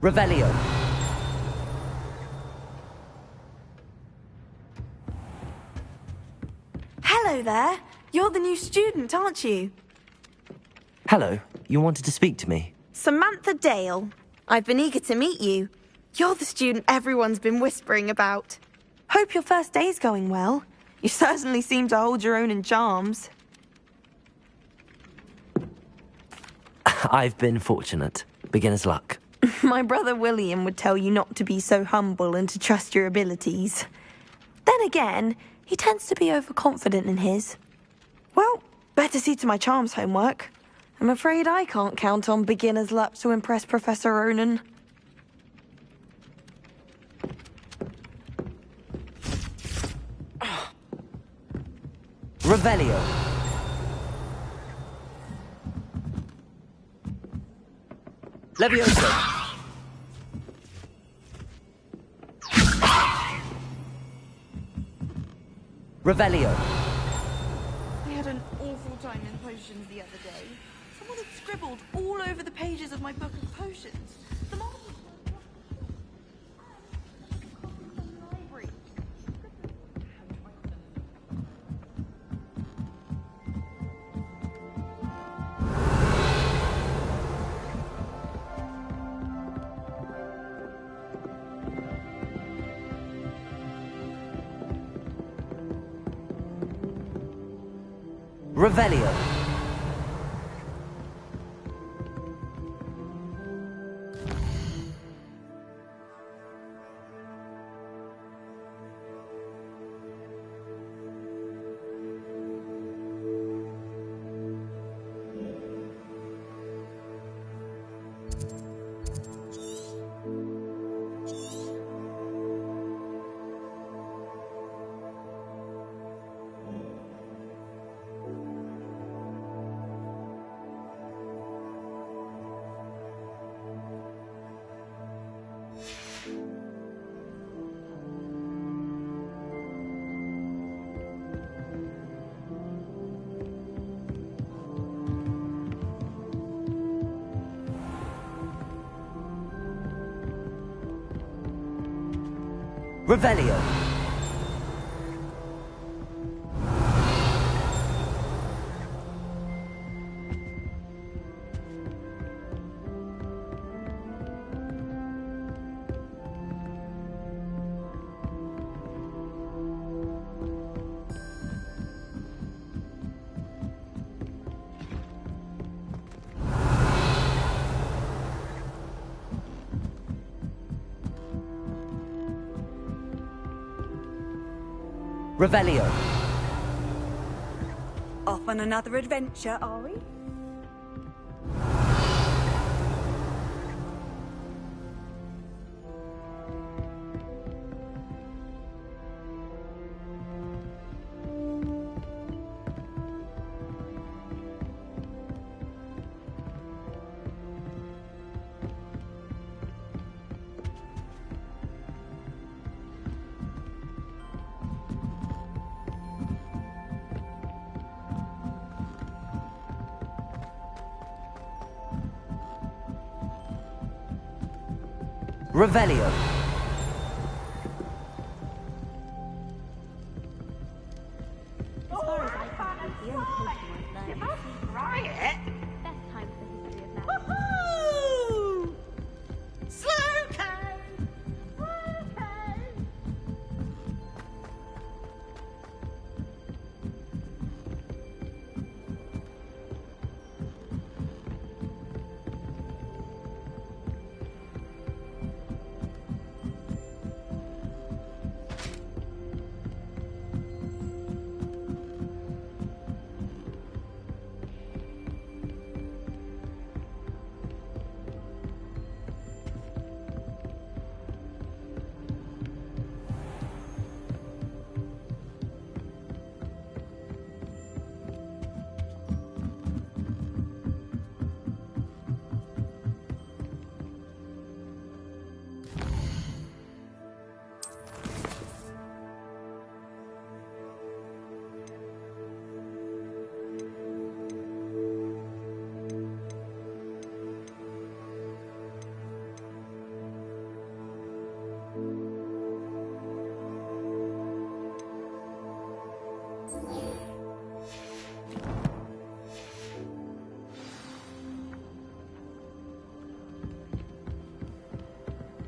Revelio. Hello there. You're the new student, aren't you? Hello, you wanted to speak to me? Samantha Dale. I've been eager to meet you. You're the student everyone's been whispering about. Hope your first day's going well. You certainly seem to hold your own in charms. I've been fortunate. Beginner's luck. My brother William would tell you not to be so humble and to trust your abilities. Then again, he tends to be overconfident in his. Well, better see to my charms homework. I'm afraid I can't count on beginner's luck to impress Professor Ronan. Revelio. Levioso. Revelio. I had an awful time in potions the other day. Someone had scribbled all over the pages of my book of potions. The marbles were from the library. Revelio. Revelio. Revelio. Off on another adventure, are we? Revelio. As far as I can see, the only Pokemon learning is Riot? best time for the history of magic. Woohoo! Slowco! Slowco!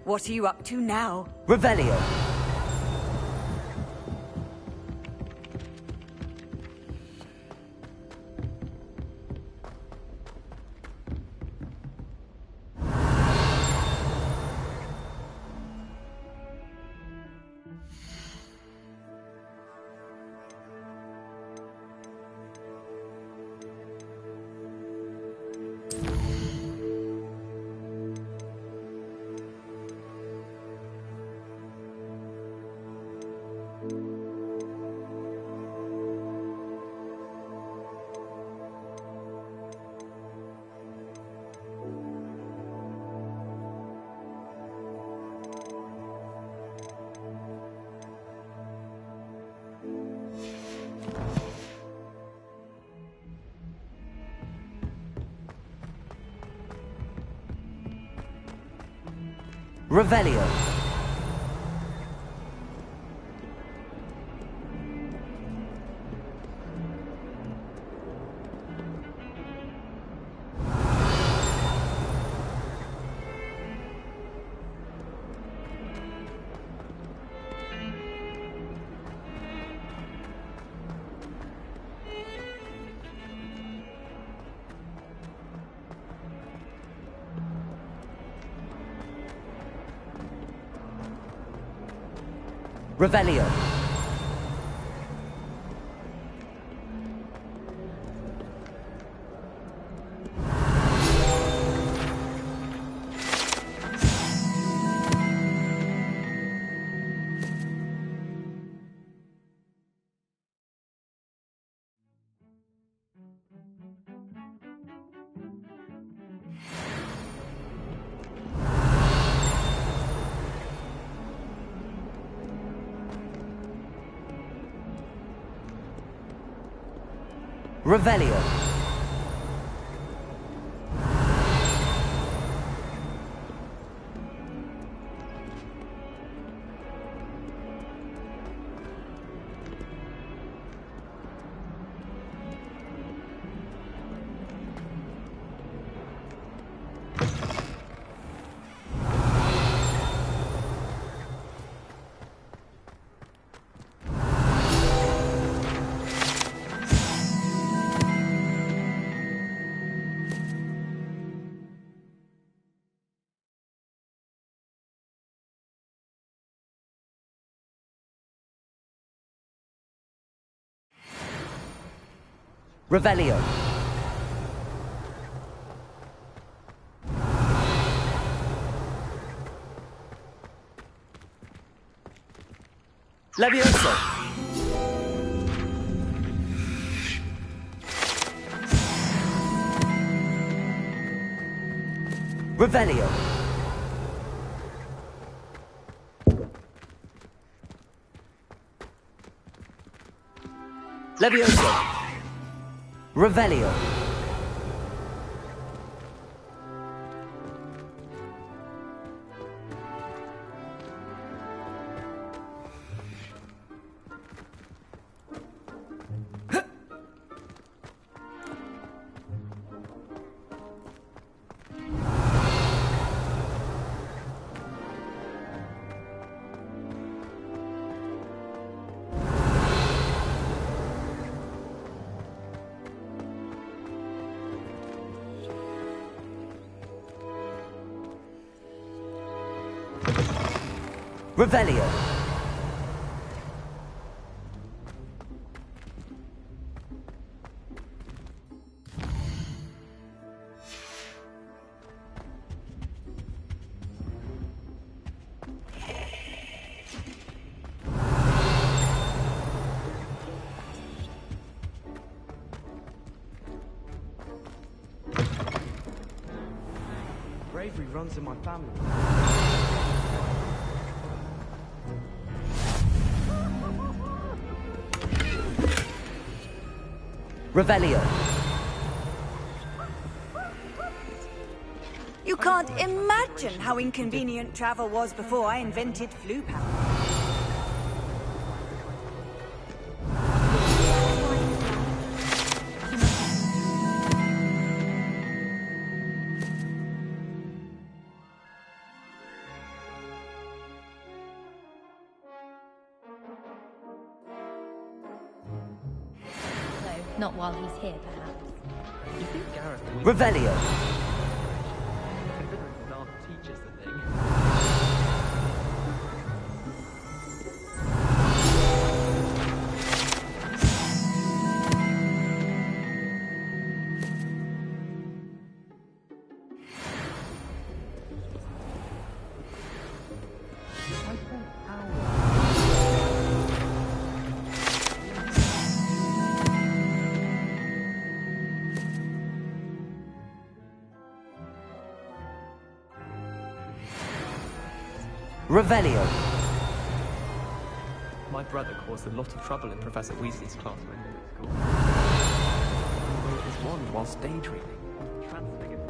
What are you up to now? Revelio. Revelio. Revelio. Revelio. Revelio. Levioso. Revelio. Levioso. Revelio. Revelio. Bravery runs in my family. Revelio. You can't imagine how inconvenient travel was before I invented flu power. Not while he's here, perhaps. You think Gareth will... Revelio. Considering his aunt teaches the thing. Revelio. My brother caused a lot of trouble in Professor Weasley's class when he was at school. He wrote his wand whilst daydreaming. Transfigured.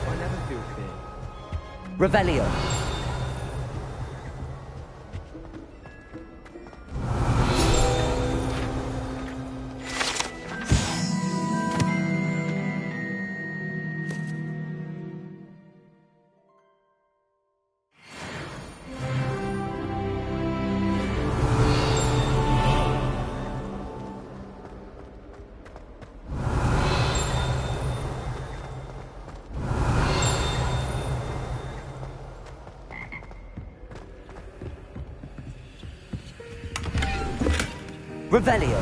I never feel clear. Revelio. Revelio.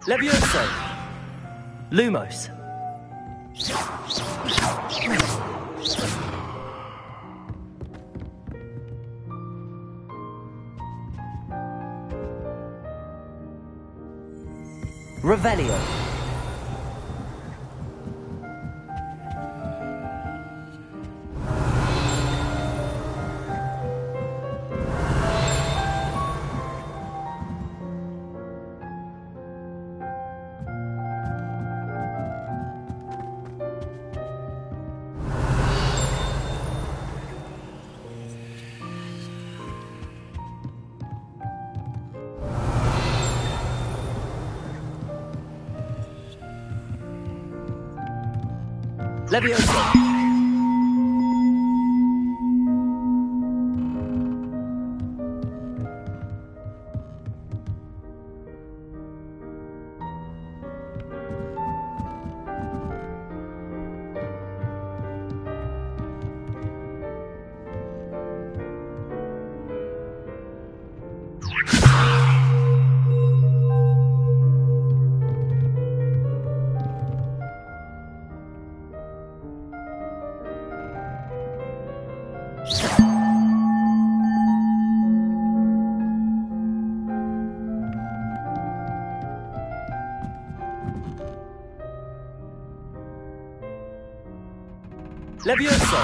Levioso. Lumos. Revelio. Levioso. Levioso.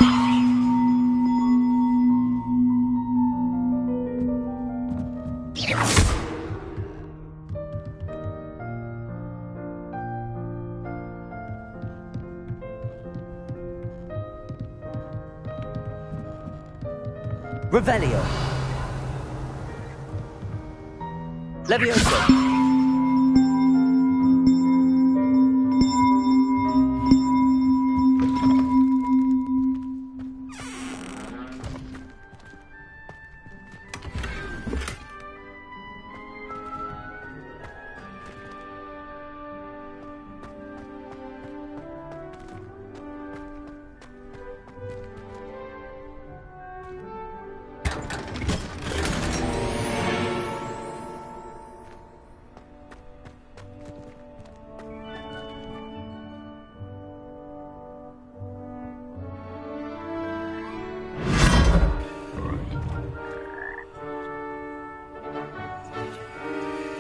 Revelio. Levioso.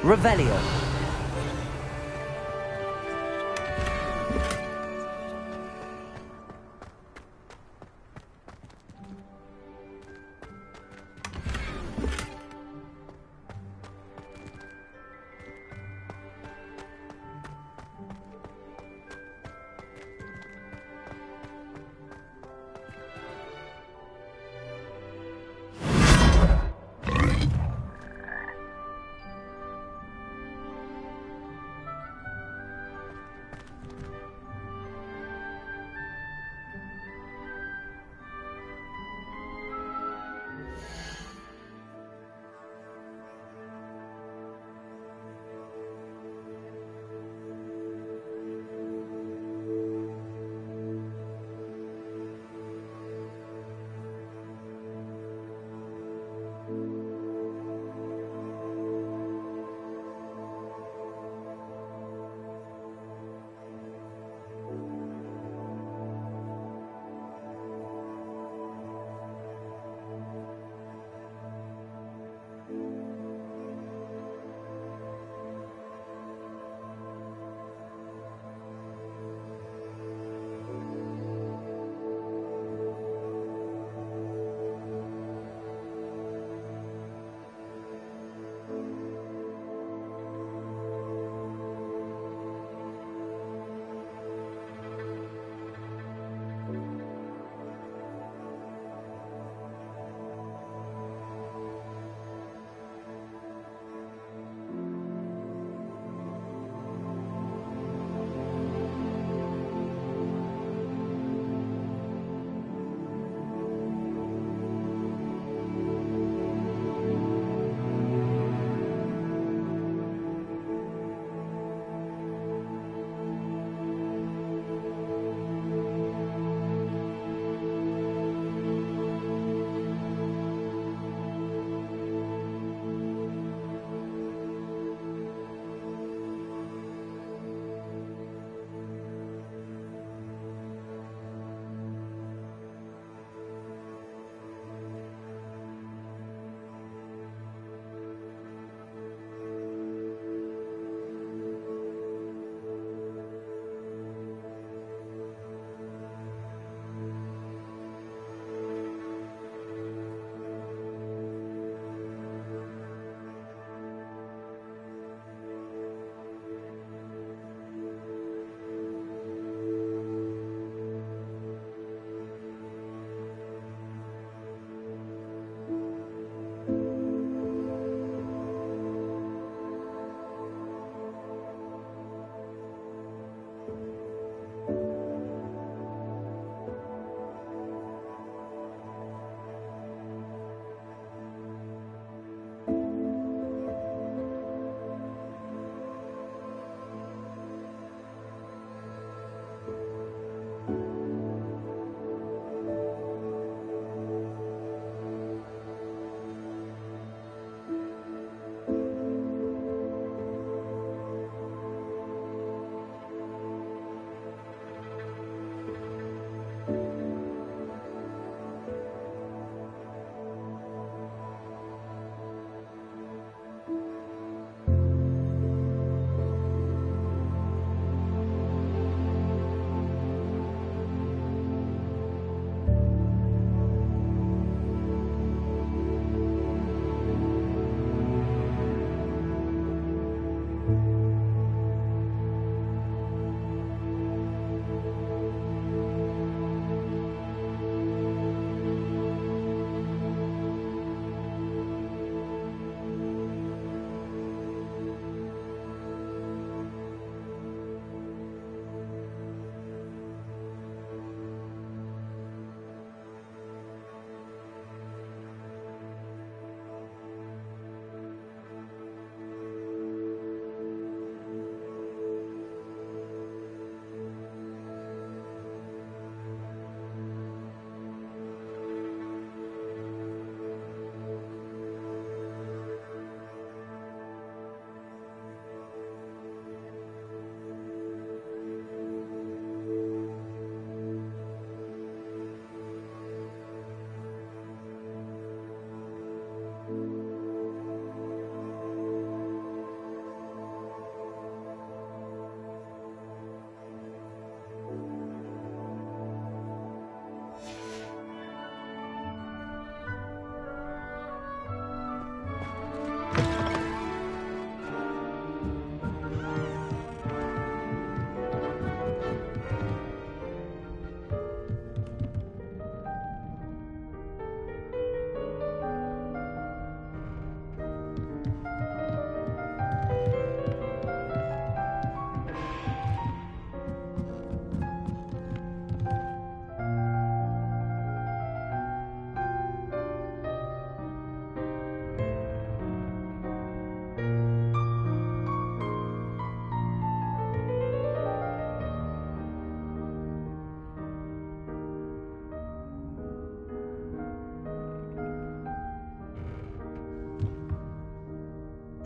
Revelio.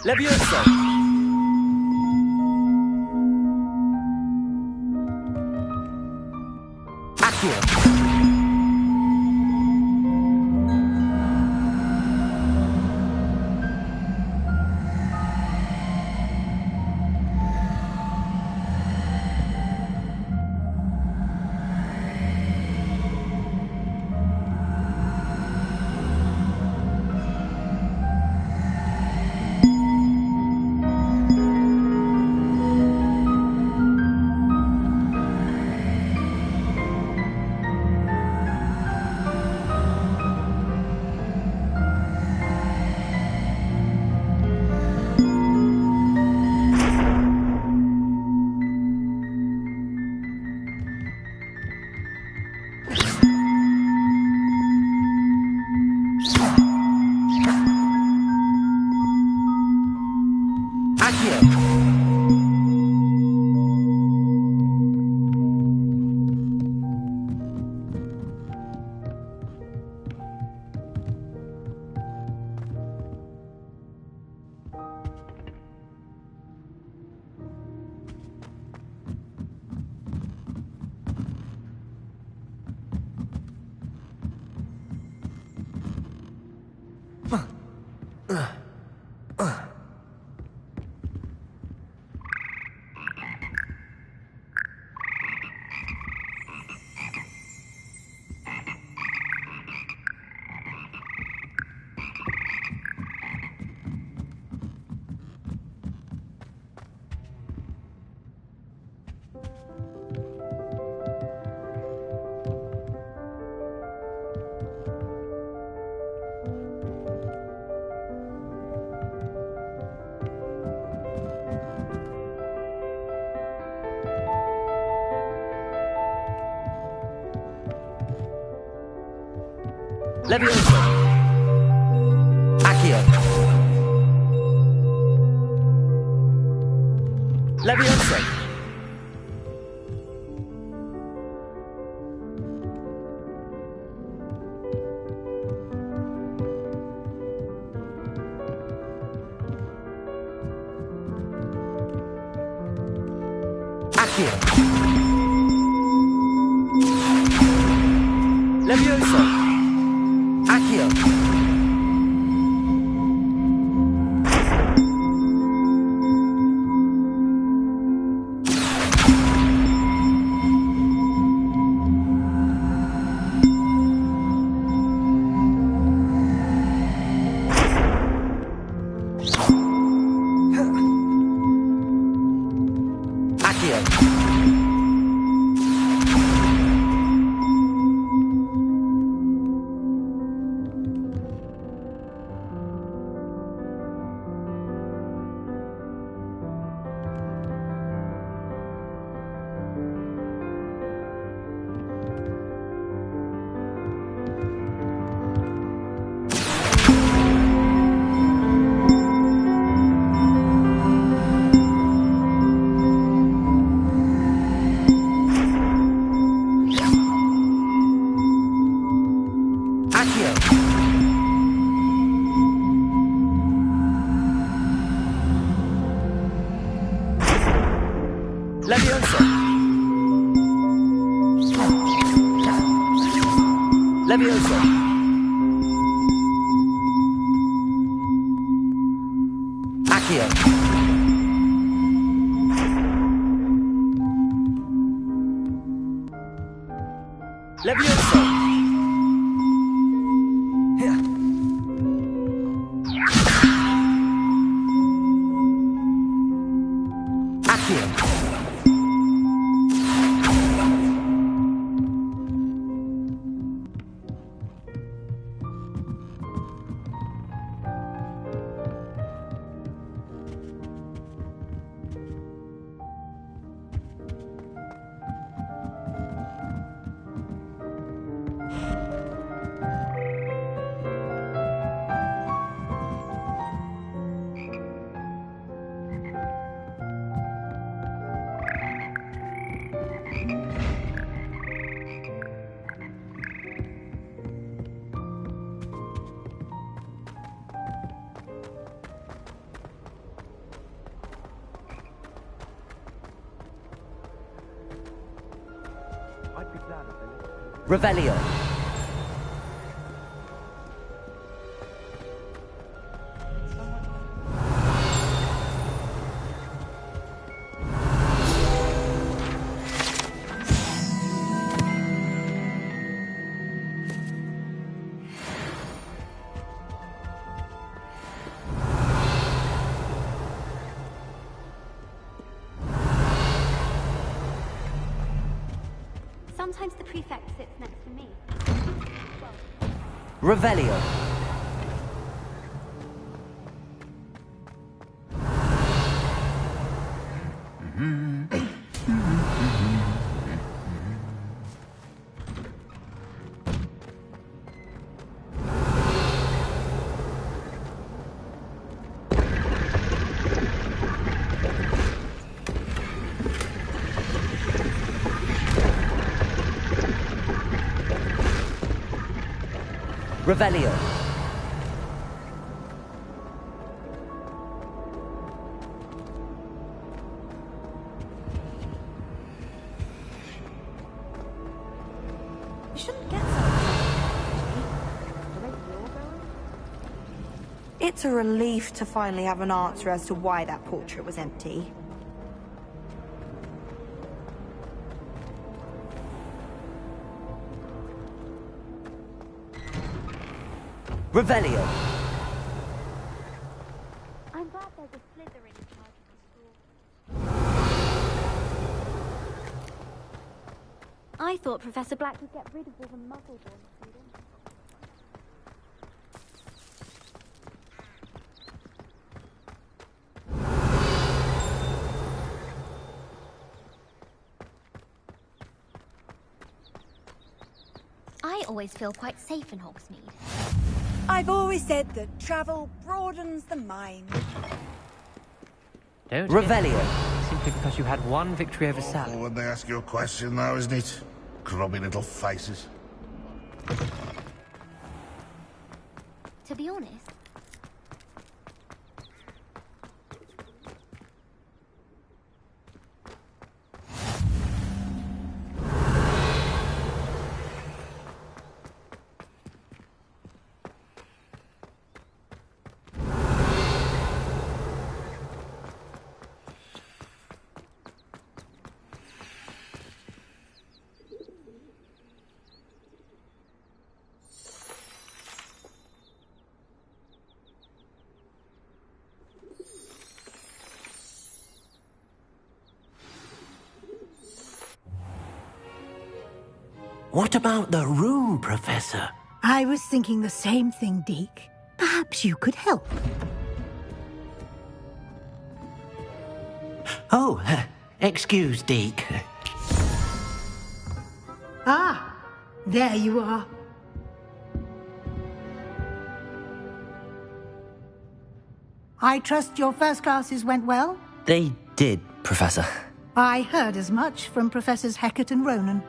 Levioso! Accio! Levioso! Accio! Levioso! Accio! Levioso! Accio! Levioso! Levioso! Accio! Levioso! Accio! Revelio. Sometimes the prefect sits next to me. Revelio. Revelio. You shouldn't get so upset. It's a relief to finally have an answer as to why that portrait was empty. Revelio. I'm glad there's a Slytherin in charge of the school. I thought Professor Black would get rid of all the Muggle-born students. I always feel quite safe in Hogsmeade. I've always said that travel broadens the mind. Don't Revelio. Simply because you had one victory over Sally. When they ask you a question now, isn't it? Grubby little faces. To be honest, What about the room, Professor? I was thinking the same thing, Deke. Perhaps you could help. Oh, excuse, Deke. Ah, there you are. I trust your first classes went well? They did, Professor. I heard as much from Professors Hecat and Ronan.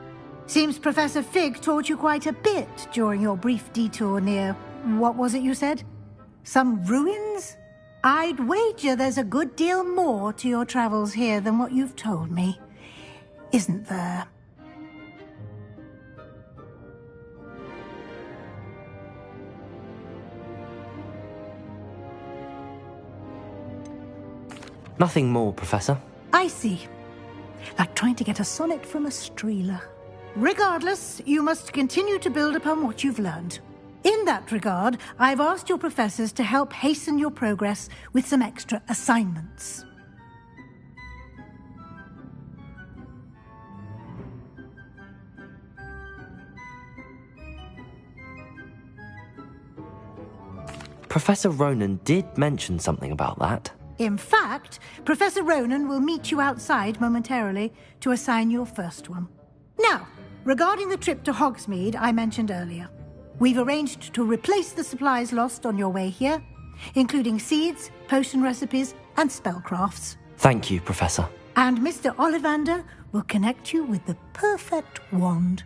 Seems Professor Fig taught you quite a bit during your brief detour near... what was it you said? Some ruins? I'd wager there's a good deal more to your travels here than what you've told me. Isn't there? Nothing more, Professor. I see. Like trying to get a sonnet from a streeler. Regardless, you must continue to build upon what you've learned. In that regard, I've asked your professors to help hasten your progress with some extra assignments. Professor Ronan did mention something about that. In fact, Professor Ronan will meet you outside momentarily to assign your first one. Now, regarding the trip to Hogsmeade I mentioned earlier, we've arranged to replace the supplies lost on your way here, including seeds, potion recipes, and spellcrafts. Thank you, Professor. And Mr. Ollivander will connect you with the perfect wand.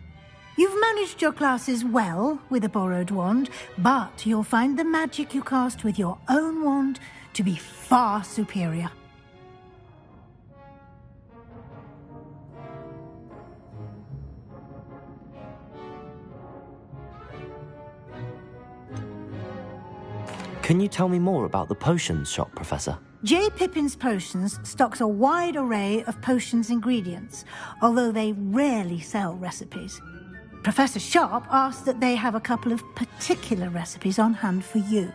You've managed your classes well with a borrowed wand, but you'll find the magic you cast with your own wand to be far superior. Can you tell me more about the potions shop, Professor? J. Pippin's Potions stocks a wide array of potions ingredients, although they rarely sell recipes. Professor Sharp asked that they have a couple of particular recipes on hand for you.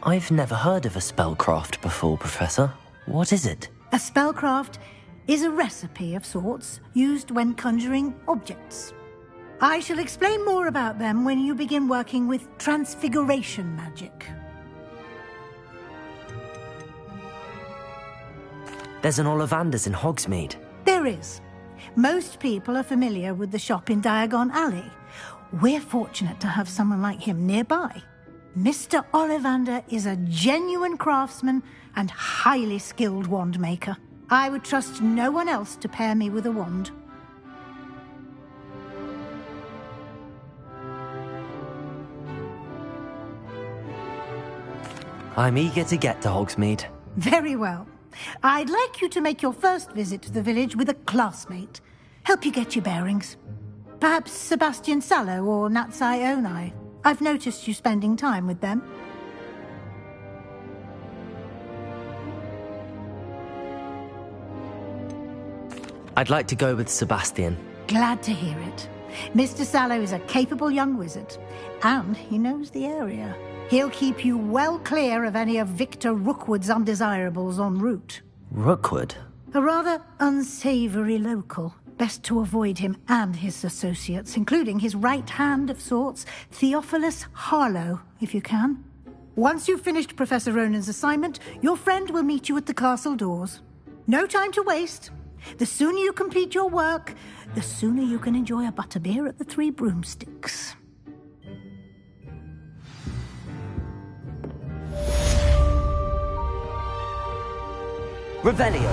I've never heard of a spellcraft before, Professor. What is it? A spellcraft is a recipe of sorts used when conjuring objects. I shall explain more about them when you begin working with transfiguration magic. There's an Ollivander's in Hogsmeade. There is. Most people are familiar with the shop in Diagon Alley. We're fortunate to have someone like him nearby. Mr. Ollivander is a genuine craftsman and highly skilled wand maker. I would trust no one else to pair me with a wand. I'm eager to get to Hogsmeade. Very well. I'd like you to make your first visit to the village with a classmate. Help you get your bearings. Perhaps Sebastian Sallow or Natsai Onai. I've noticed you spending time with them. I'd like to go with Sebastian. Glad to hear it. Mr. Sallow is a capable young wizard, and he knows the area. He'll keep you well clear of any of Victor Rookwood's undesirables en route. Rookwood? A rather unsavory local. Best to avoid him and his associates, including his right hand of sorts, Theophilus Harlow, if you can. Once you've finished Professor Ronan's assignment, your friend will meet you at the castle doors. No time to waste. The sooner you complete your work, the sooner you can enjoy a butterbeer at the Three Broomsticks. Revelio.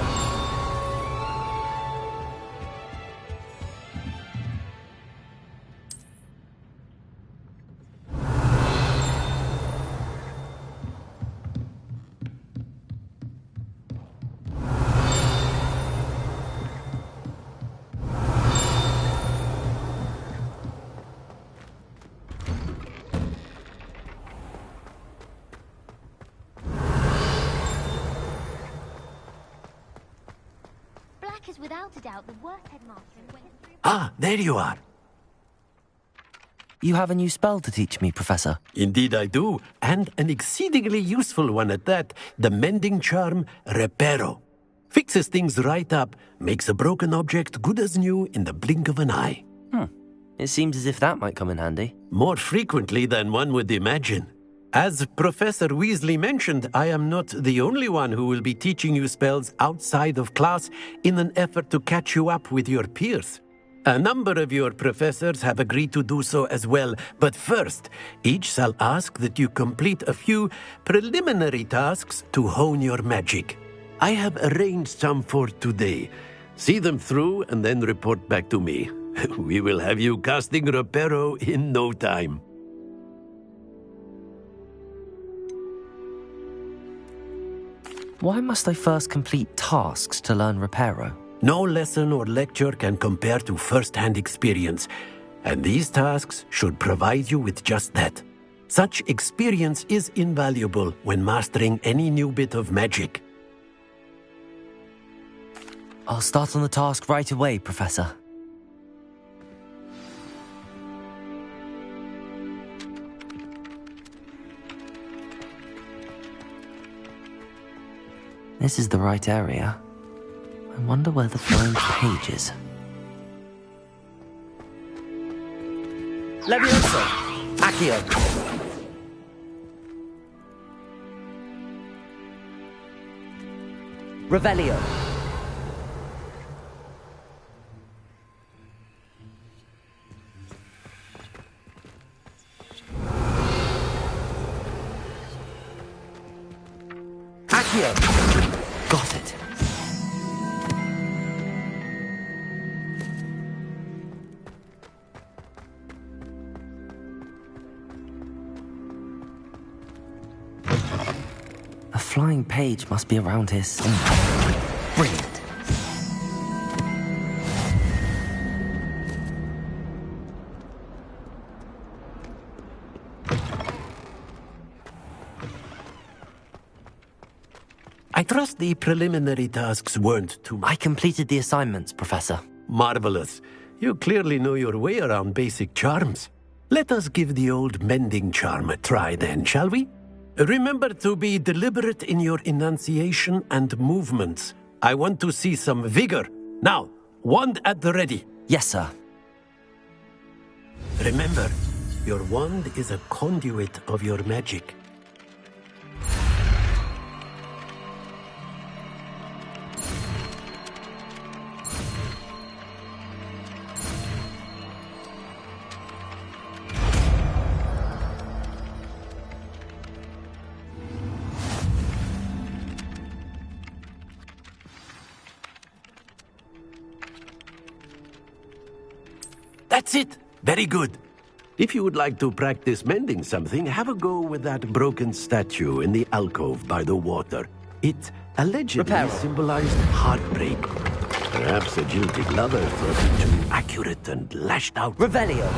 Is without a doubt the worst headmaster in Wales. Ah, there you are. You have a new spell to teach me, Professor. Indeed I do, and an exceedingly useful one at that, the mending charm Reparo. Fixes things right up, makes a broken object good as new in the blink of an eye. It seems as if that might come in handy. More frequently than one would imagine. As Professor Weasley mentioned, I am not the only one who will be teaching you spells outside of class in an effort to catch you up with your peers. A number of your professors have agreed to do so as well, but first, each shall ask that you complete a few preliminary tasks to hone your magic. I have arranged some for today. See them through and then report back to me. We will have you casting Reparo in no time. Why must I first complete tasks to learn Reparo? No lesson or lecture can compare to first-hand experience, and these tasks should provide you with just that. Such experience is invaluable when mastering any new bit of magic. I'll start on the task right away, Professor. This is the right area. I wonder where the flying page is. Leviosa! Accio! Revelio! Accio! Got it. A flying page must be around here somewhere. Brilliant. trust the preliminary tasks weren't too much. I completed the assignments, Professor. Marvelous. You clearly know your way around basic charms. Let us give the old mending charm a try then, shall we? Remember to be deliberate in your enunciation and movements. I want to see some vigor. Now, wand at the ready. Yes, sir. Remember, your wand is a conduit of your magic. That's it! Very good. If you would like to practice mending something, have a go with that broken statue in the alcove by the water. It allegedly symbolized heartbreak. Perhaps a jilted lover thought it too accurate and lashed out. Revelio.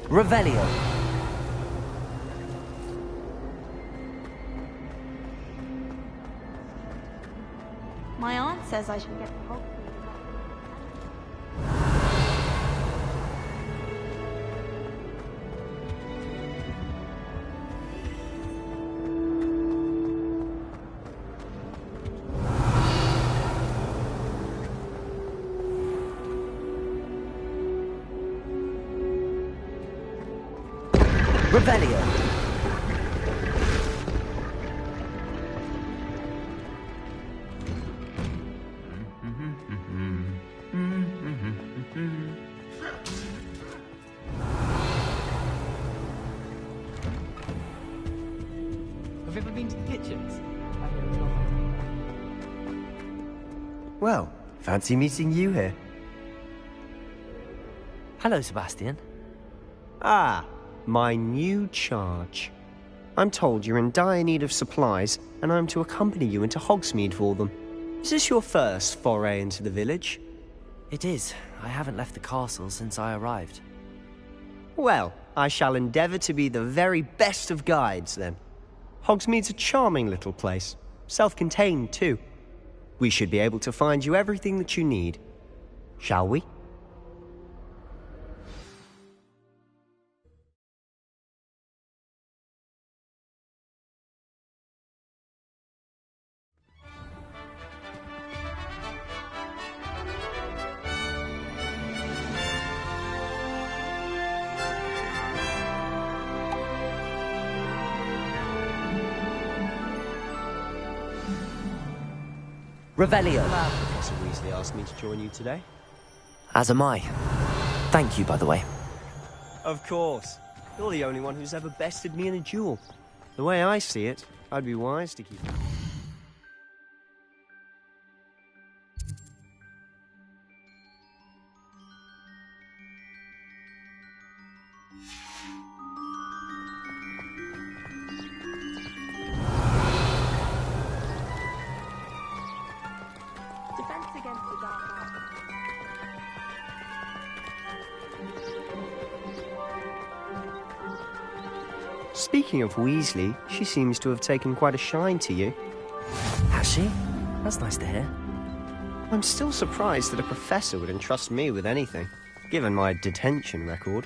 Revelio. My aunt says I should get the whole Revelio. Have you ever been to the kitchens? Well, fancy meeting you here. Hello, Sebastian. Ah, my new charge. I'm told you're in dire need of supplies, and I'm to accompany you into Hogsmeade for them. Is this your first foray into the village? It is. I haven't left the castle since I arrived. Well, I shall endeavour to be the very best of guides, then. Hogsmeade's a charming little place. Self-contained, too. We should be able to find you everything that you need. Shall we? Revelio. Glad Professor Weasley asked me to join you today. As am I. Thank you, by the way. Of course. You're the only one who's ever bested me in a duel. The way I see it, I'd be wise to keep... Defense against the dark arts. Speaking of Weasley, she seems to have taken quite a shine to you. Has she? That's nice to hear. I'm still surprised that a professor would entrust me with anything, given my detention record.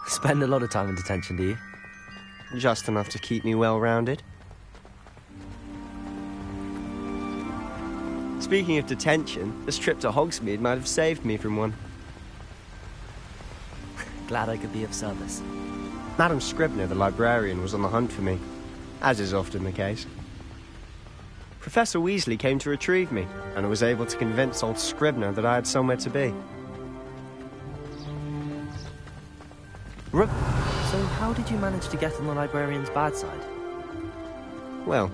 Spend a lot of time in detention, do you? Just enough to keep me well-rounded. Speaking of detention, this trip to Hogsmeade might have saved me from one. Glad I could be of service. Madam Scribner, the librarian, was on the hunt for me, as is often the case. Professor Weasley came to retrieve me, and was able to convince old Scribner that I had somewhere to be. So how did you manage to get on the librarian's bad side? Well,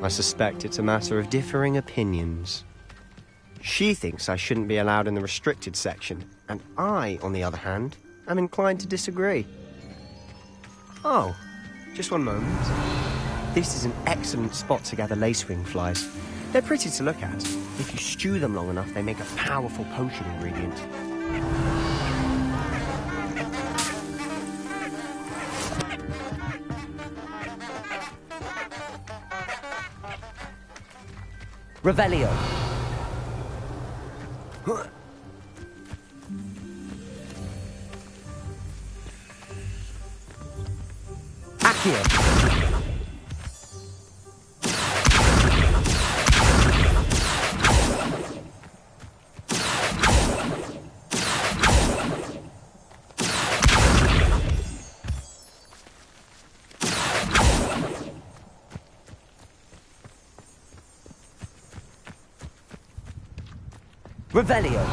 I suspect it's a matter of differing opinions. She thinks I shouldn't be allowed in the restricted section, and I, on the other hand, am inclined to disagree. Oh, just one moment. This is an excellent spot to gather lacewing flies. They're pretty to look at. If you stew them long enough, they make a powerful potion ingredient. Revelio. Accio. Revelio.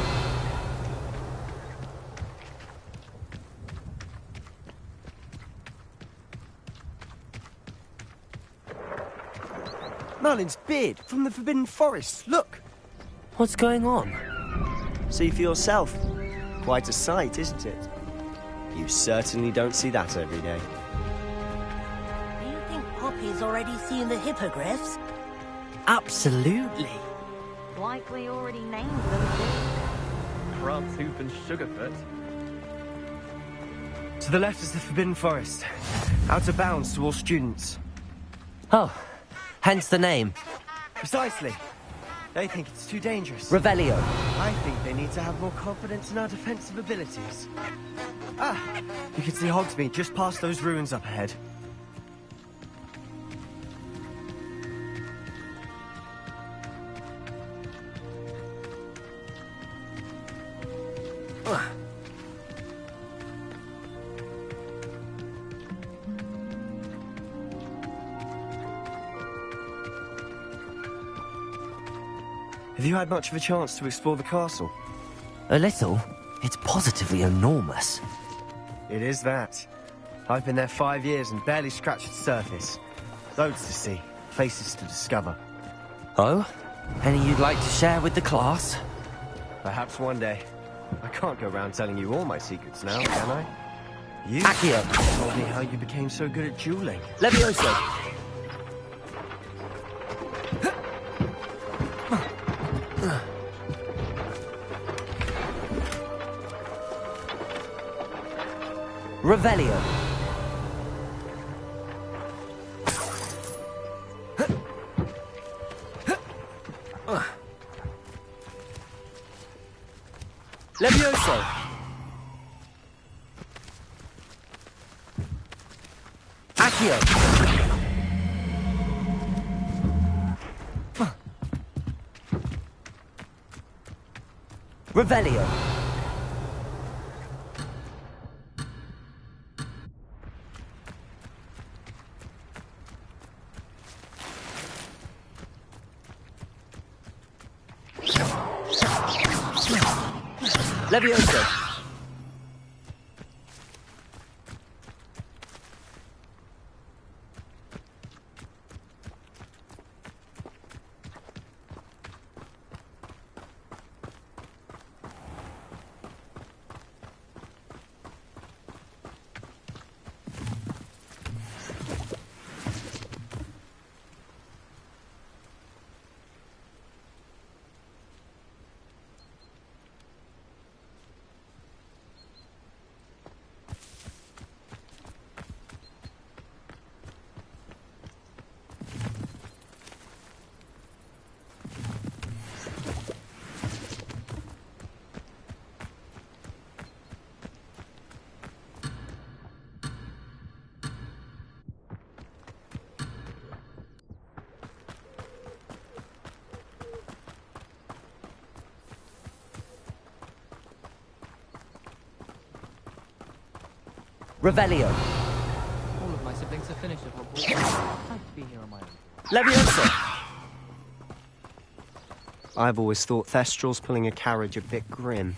Merlin's beard from the Forbidden Forest. Look! What's going on? See for yourself. Quite a sight, isn't it? You certainly don't see that every day. Do you think Poppy's already seen the hippogriffs? Absolutely. Likely already named them too. Crab's Hoof and Sugarfoot. To the left is the Forbidden Forest. Out of bounds to all students. Oh, hence the name. Precisely. They think it's too dangerous. Revelio. I think they need to have more confidence in our defensive abilities. Ah, you can see Hogsmeade just past those ruins up ahead. Have you had much of a chance to explore the castle? A little. It's positively enormous. It is that. I've been there 5 years and barely scratched the surface. Loads to see, places to discover. Oh? Any you'd like to share with the class? Perhaps one day. I can't go around telling you all my secrets now, can I? You Accio. told me how you became so good at dueling. Levioso. Revelio. Levioso. Accio. Revelio. Levioso. Revelio. All of my siblings have finished at Hogwarts. I'd like to be here on my own. Levioso. I've always thought Thestrals pulling a carriage a bit grim.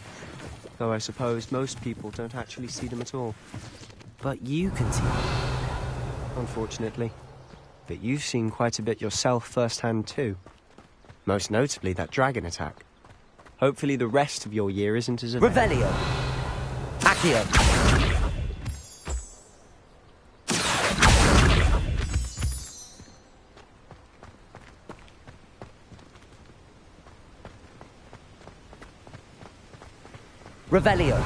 Though I suppose most people don't actually see them at all. But you can see them. Unfortunately. But you've seen quite a bit yourself firsthand too. Most notably that dragon attack. Hopefully the rest of your year isn't as eventful. Revelio. Accio. Revelio.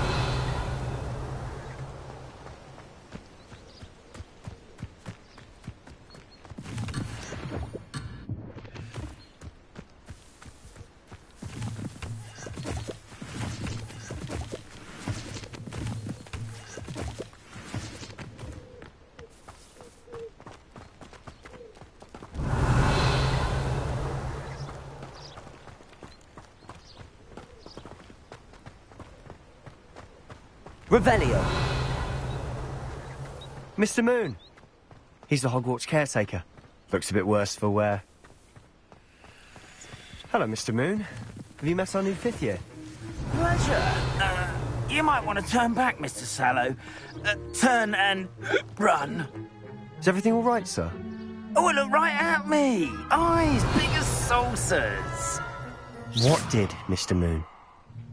Revelio. Mr. Moon! He's the Hogwarts caretaker. Looks a bit worse for wear. Hello, Mr. Moon. Have you met our new fifth year? Pleasure. You might want to turn back, Mr. Sallow. Turn and run. Is everything all right, sir? Oh, look right at me. Eyes big as saucers. What did, Mr. Moon?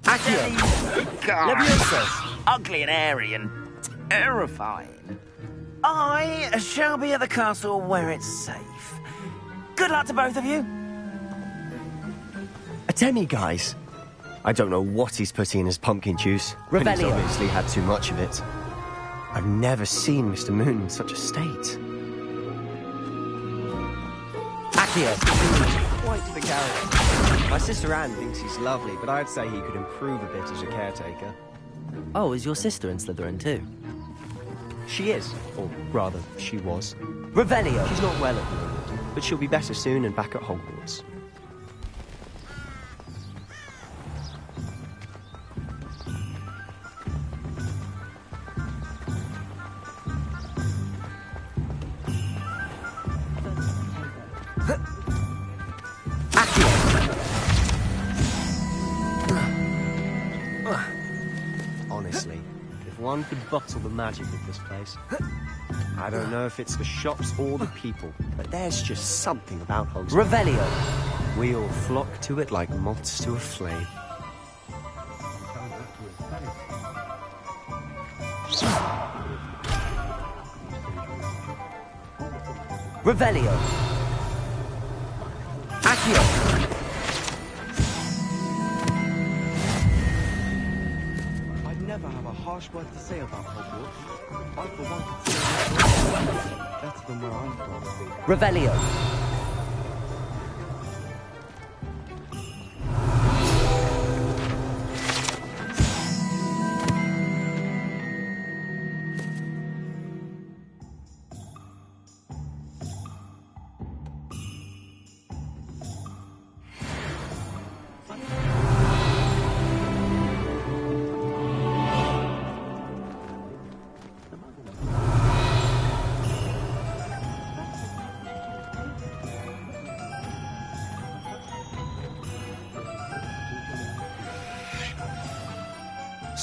Levioso. Ugly and airy and terrifying. I shall be at the castle where it's safe. Good luck to both of you. A demi-guise? I don't know what he's putting in his pumpkin juice, but he's obviously had too much of it. I've never seen Mr. Moon in such a state. Accio. Quite the character. My sister Anne thinks he's lovely, but I'd say he could improve a bit as a caretaker. Oh, is your sister in Slytherin too? She is, or rather, she was. Revelio. She's not well at the moment, but she'll be better soon and back at Hogwarts. Honestly, if one could bottle the magic of this place. I don't know if it's the shops or the people, but there's just something about Hogwarts. Revelio. We all flock to it like moths to a flame. Revelio. Accio. I'd never have a harsh word to say about Hogwarts. I, for one, consider it better than where I'm from. Revelio.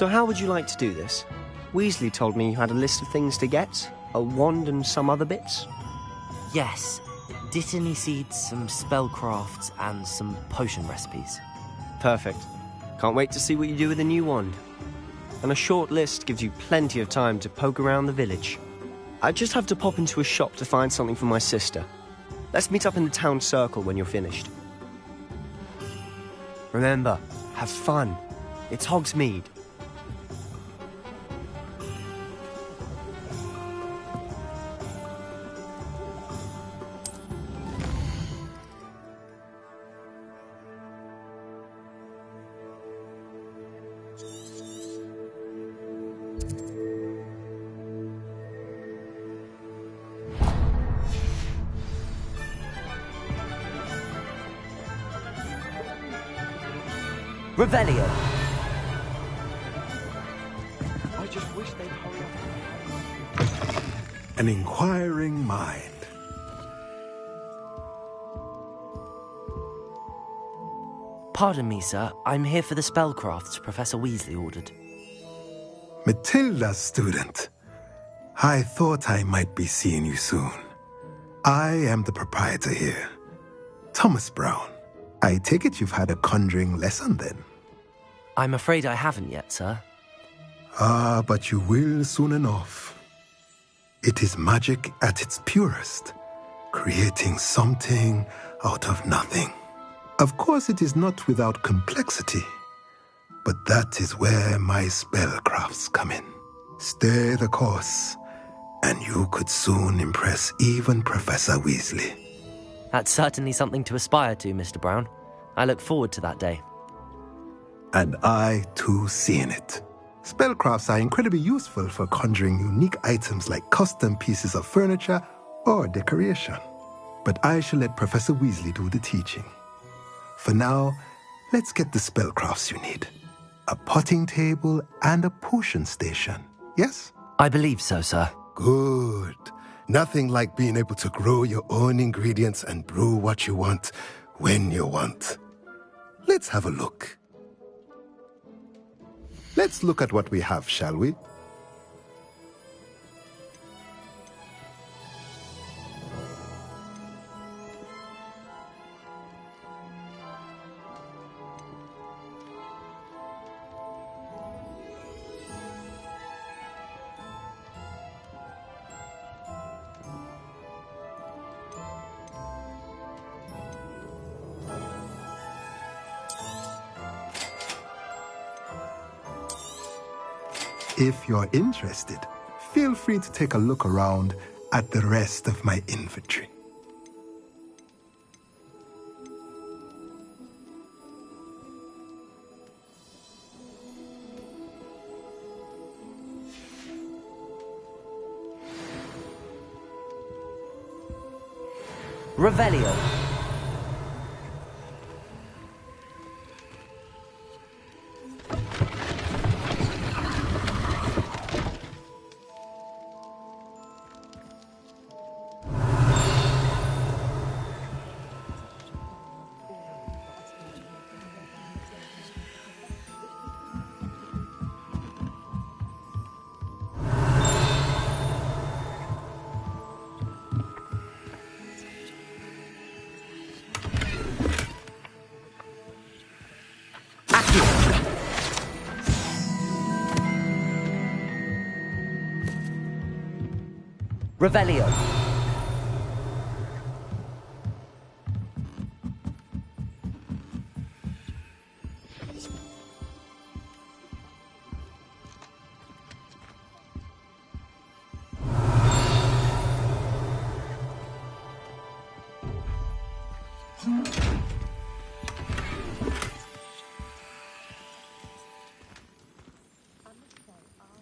So how would you like to do this? Weasley told me you had a list of things to get, a wand and some other bits. Yes. Dittany seeds, some spellcrafts, and some potion recipes. Perfect. Can't wait to see what you do with the new wand. And a short list gives you plenty of time to poke around the village. I just have to pop into a shop to find something for my sister. Let's meet up in the town circle when you're finished. Remember, have fun. It's Hogsmeade. Revelio. I just wish they'd hurry up. An inquiring mind. Pardon me, sir. I'm here for the spellcrafts Professor Weasley ordered. Matilda's student. I thought I might be seeing you soon. I am the proprietor here, Thomas Brown. I take it you've had a conjuring lesson then? I'm afraid I haven't yet, sir. Ah, but you will soon enough. It is magic at its purest, creating something out of nothing. Of course, it is not without complexity, but that is where my spellcrafts come in. Stay the course, and you could soon impress even Professor Weasley. That's certainly something to aspire to, Mr. Brown. I look forward to that day. And I, too, seeing it. Spellcrafts are incredibly useful for conjuring unique items like custom pieces of furniture or decoration. But I shall let Professor Weasley do the teaching. For now, let's get the spellcrafts you need. A potting table and a potion station, yes? I believe so, sir. Good. Nothing like being able to grow your own ingredients and brew what you want when you want. Let's have a look. Let's look at what we have, shall we? If you're interested, feel free to take a look around at the rest of my inventory. Revelio. Revelio.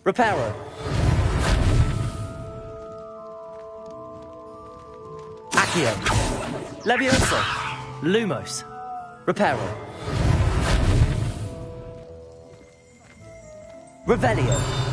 Reparo. Accio. Levioso. Lumos. Reparo. Revelio.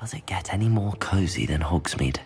Does it get any more cozy than Hogsmeade?